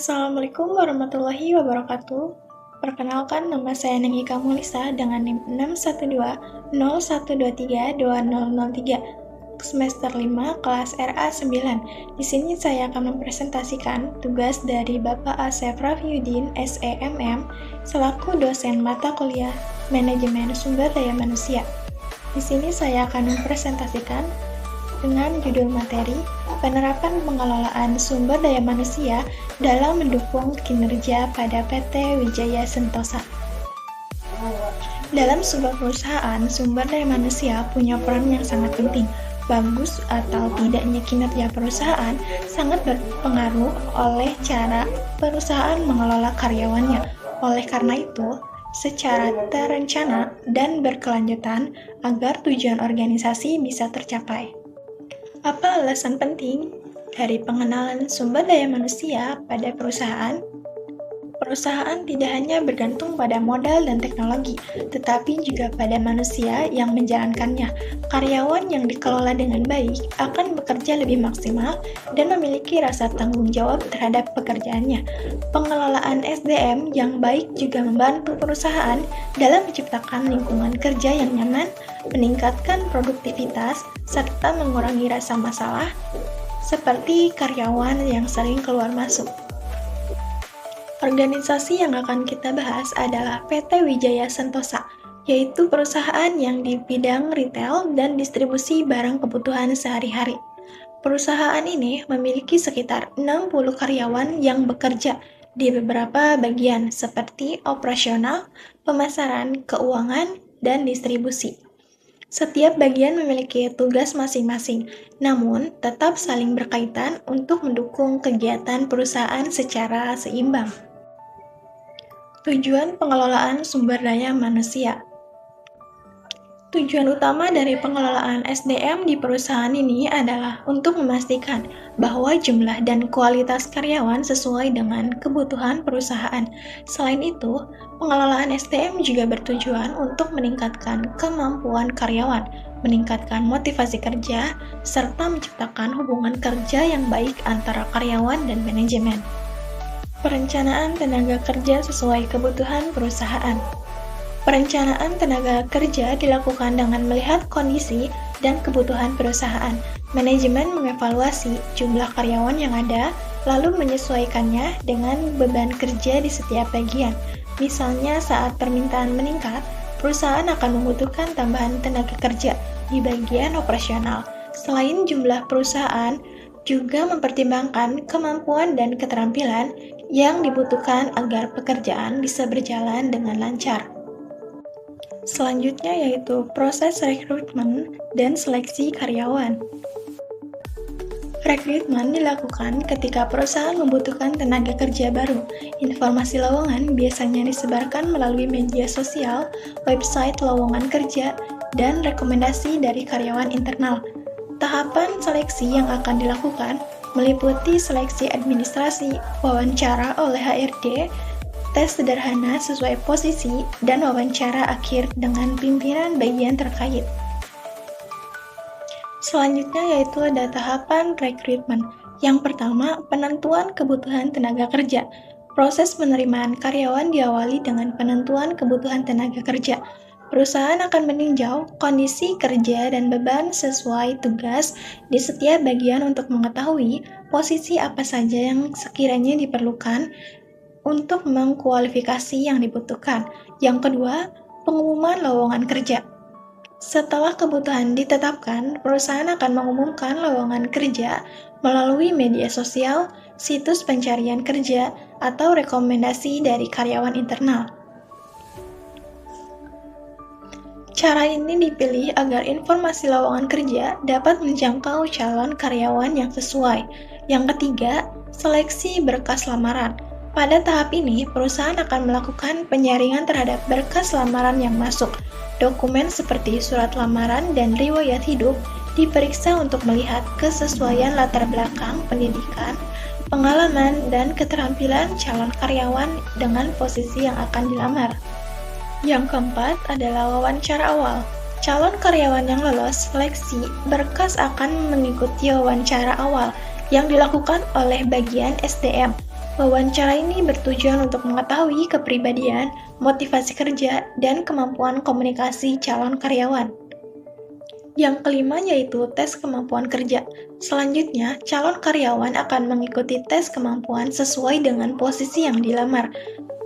Assalamualaikum warahmatullahi wabarakatuh. Perkenalkan, nama saya Nengika Mulisa dengan NIM 61201232003 semester 5 kelas RA 9. Di sini saya akan mempresentasikan tugas dari Bapak Asep Raffiuddin SEMM selaku dosen mata kuliah Manajemen Sumber Daya Manusia. Di sini saya akan mempresentasikan dengan judul materi penerapan pengelolaan sumber daya manusia dalam mendukung kinerja pada PT Wijaya Sentosa. Dalam sebuah perusahaan, sumber daya manusia punya peran yang sangat penting. Bagus atau tidaknya kinerja perusahaan sangat berpengaruh oleh cara perusahaan mengelola karyawannya. Oleh karena itu, secara terencana dan berkelanjutan agar tujuan organisasi bisa tercapai. Apa alasan penting dari pengenalan sumber daya manusia pada perusahaan? Perusahaan tidak hanya bergantung pada modal dan teknologi, tetapi juga pada manusia yang menjalankannya. Karyawan yang dikelola dengan baik akan bekerja lebih maksimal dan memiliki rasa tanggung jawab terhadap pekerjaannya. Pengelolaan SDM yang baik juga membantu perusahaan dalam menciptakan lingkungan kerja yang nyaman, meningkatkan produktivitas, serta mengurangi rasa masalah, seperti karyawan yang sering keluar masuk. Organisasi yang akan kita bahas adalah PT Wijaya Sentosa, yaitu perusahaan yang di bidang retail dan distribusi barang kebutuhan sehari-hari. Perusahaan ini memiliki sekitar 60 karyawan yang bekerja di beberapa bagian seperti operasional, pemasaran, keuangan, dan distribusi. Setiap bagian memiliki tugas masing-masing, namun tetap saling berkaitan untuk mendukung kegiatan perusahaan secara seimbang. Tujuan pengelolaan sumber daya manusia. Tujuan utama dari pengelolaan SDM di perusahaan ini adalah untuk memastikan bahwa jumlah dan kualitas karyawan sesuai dengan kebutuhan perusahaan. Selain itu, pengelolaan SDM juga bertujuan untuk meningkatkan kemampuan karyawan, meningkatkan motivasi kerja, serta menciptakan hubungan kerja yang baik antara karyawan dan manajemen. Perencanaan tenaga kerja sesuai kebutuhan perusahaan. Perencanaan tenaga kerja dilakukan dengan melihat kondisi dan kebutuhan perusahaan. Manajemen mengevaluasi jumlah karyawan yang ada, lalu menyesuaikannya dengan beban kerja di setiap bagian. Misalnya saat permintaan meningkat, perusahaan akan membutuhkan tambahan tenaga kerja di bagian operasional. Selain jumlah perusahaan, juga mempertimbangkan kemampuan dan keterampilan yang dibutuhkan agar pekerjaan bisa berjalan dengan lancar. Selanjutnya yaitu proses rekrutmen dan seleksi karyawan. Rekrutmen dilakukan ketika perusahaan membutuhkan tenaga kerja baru. Informasi lowongan biasanya disebarkan melalui media sosial, website lowongan kerja, dan rekomendasi dari karyawan internal. Tahapan seleksi yang akan dilakukan meliputi seleksi administrasi, wawancara oleh HRD, tes sederhana sesuai posisi, dan wawancara akhir dengan pimpinan bagian terkait. Selanjutnya yaitu ada tahapan rekrutmen. Yang pertama, penentuan kebutuhan tenaga kerja. Proses penerimaan karyawan diawali dengan penentuan kebutuhan tenaga kerja. Perusahaan akan meninjau kondisi kerja dan beban sesuai tugas di setiap bagian untuk mengetahui posisi apa saja yang sekiranya diperlukan untuk mengkualifikasi yang dibutuhkan. Yang kedua, pengumuman lowongan kerja. Setelah kebutuhan ditetapkan, perusahaan akan mengumumkan lowongan kerja melalui media sosial, situs pencarian kerja, atau rekomendasi dari karyawan internal. Cara ini dipilih agar informasi lowongan kerja dapat menjangkau calon karyawan yang sesuai. Yang ketiga, seleksi berkas lamaran. Pada tahap ini, perusahaan akan melakukan penyaringan terhadap berkas lamaran yang masuk. Dokumen seperti surat lamaran dan riwayat hidup diperiksa untuk melihat kesesuaian latar belakang pendidikan, pengalaman, dan keterampilan calon karyawan dengan posisi yang akan dilamar. Yang keempat adalah wawancara awal. Calon karyawan yang lolos seleksi berkas akan mengikuti wawancara awal yang dilakukan oleh bagian SDM. Wawancara ini bertujuan untuk mengetahui kepribadian, motivasi kerja, dan kemampuan komunikasi calon karyawan. Yang kelima yaitu tes kemampuan kerja. Selanjutnya, calon karyawan akan mengikuti tes kemampuan sesuai dengan posisi yang dilamar.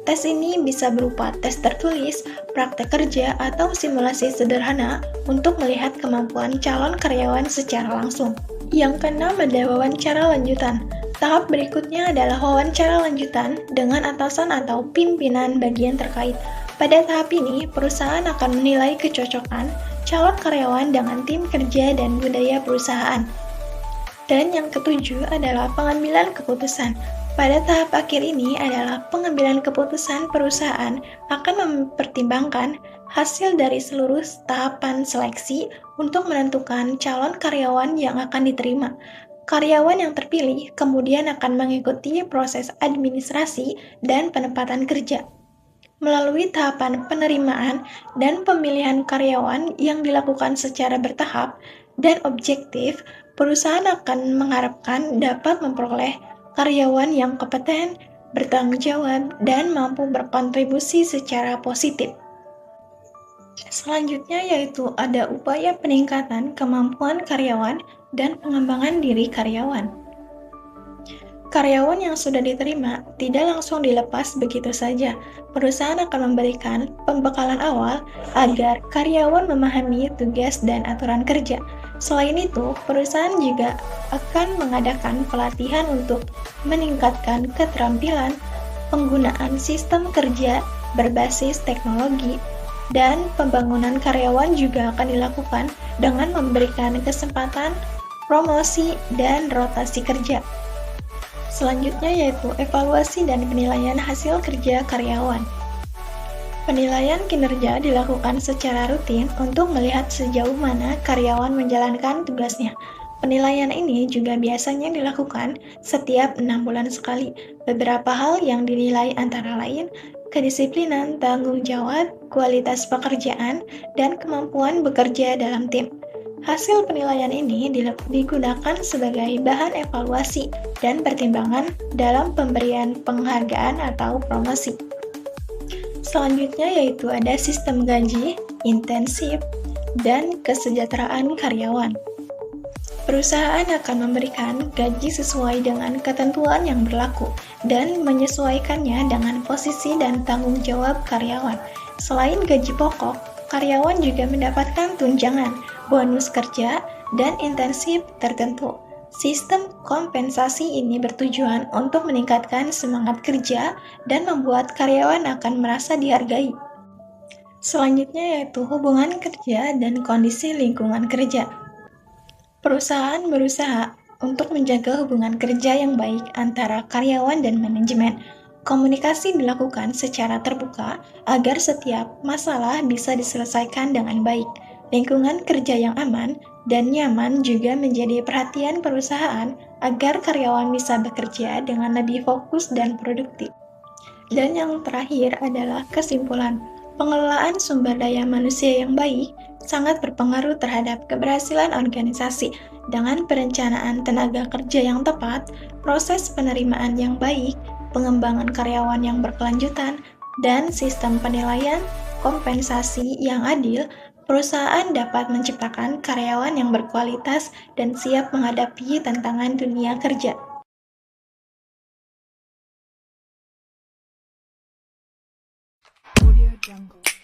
Tes ini bisa berupa tes tertulis, praktek kerja, atau simulasi sederhana untuk melihat kemampuan calon karyawan secara langsung. Yang keenam ada wawancara lanjutan. Tahap berikutnya adalah wawancara lanjutan dengan atasan atau pimpinan bagian terkait. Pada tahap ini, perusahaan akan menilai kecocokan calon karyawan dengan tim kerja dan budaya perusahaan. Dan yang ketujuh adalah pengambilan keputusan. Pada tahap akhir ini adalah pengambilan keputusan. Perusahaan akan mempertimbangkan hasil dari seluruh tahapan seleksi untuk menentukan calon karyawan yang akan diterima. Karyawan yang terpilih kemudian akan mengikuti proses administrasi dan penempatan kerja. Melalui tahapan penerimaan dan pemilihan karyawan yang dilakukan secara bertahap dan objektif, perusahaan akan mengharapkan dapat memperoleh karyawan yang kompeten, bertanggung jawab, dan mampu berkontribusi secara positif. Selanjutnya yaitu ada upaya peningkatan kemampuan karyawan dan pengembangan diri karyawan. Karyawan yang sudah diterima tidak langsung dilepas begitu saja. Perusahaan akan memberikan pembekalan awal agar karyawan memahami tugas dan aturan kerja. Selain itu, perusahaan juga akan mengadakan pelatihan untuk meningkatkan keterampilan penggunaan sistem kerja berbasis teknologi, dan pembangunan karyawan juga akan dilakukan dengan memberikan kesempatan promosi dan rotasi kerja. Selanjutnya yaitu evaluasi dan penilaian hasil kerja karyawan. Penilaian kinerja dilakukan secara rutin untuk melihat sejauh mana karyawan menjalankan tugasnya. Penilaian ini juga biasanya dilakukan setiap 6 bulan sekali. Beberapa hal yang dinilai antara lain kedisiplinan, tanggung jawab, kualitas pekerjaan, dan kemampuan bekerja dalam tim. Hasil penilaian ini digunakan sebagai bahan evaluasi dan pertimbangan dalam pemberian penghargaan atau promosi. Selanjutnya yaitu ada sistem gaji, intensif, dan kesejahteraan karyawan. Perusahaan akan memberikan gaji sesuai dengan ketentuan yang berlaku dan menyesuaikannya dengan posisi dan tanggung jawab karyawan. Selain gaji pokok, karyawan juga mendapatkan tunjangan, bonus kerja, dan intensif tertentu. Sistem kompensasi ini bertujuan untuk meningkatkan semangat kerja dan membuat karyawan akan merasa dihargai. Selanjutnya yaitu hubungan kerja dan kondisi lingkungan kerja. Perusahaan berusaha untuk menjaga hubungan kerja yang baik antara karyawan dan manajemen. Komunikasi dilakukan secara terbuka agar setiap masalah bisa diselesaikan dengan baik. Lingkungan kerja yang aman dan nyaman juga menjadi perhatian perusahaan agar karyawan bisa bekerja dengan lebih fokus dan produktif. Dan yang terakhir adalah kesimpulan. Pengelolaan sumber daya manusia yang baik sangat berpengaruh terhadap keberhasilan organisasi. Dengan perencanaan tenaga kerja yang tepat, proses penerimaan yang baik, pengembangan karyawan yang berkelanjutan, dan sistem penilaian kompensasi yang adil, perusahaan dapat menciptakan karyawan yang berkualitas dan siap menghadapi tantangan dunia kerja. Audio Jungle.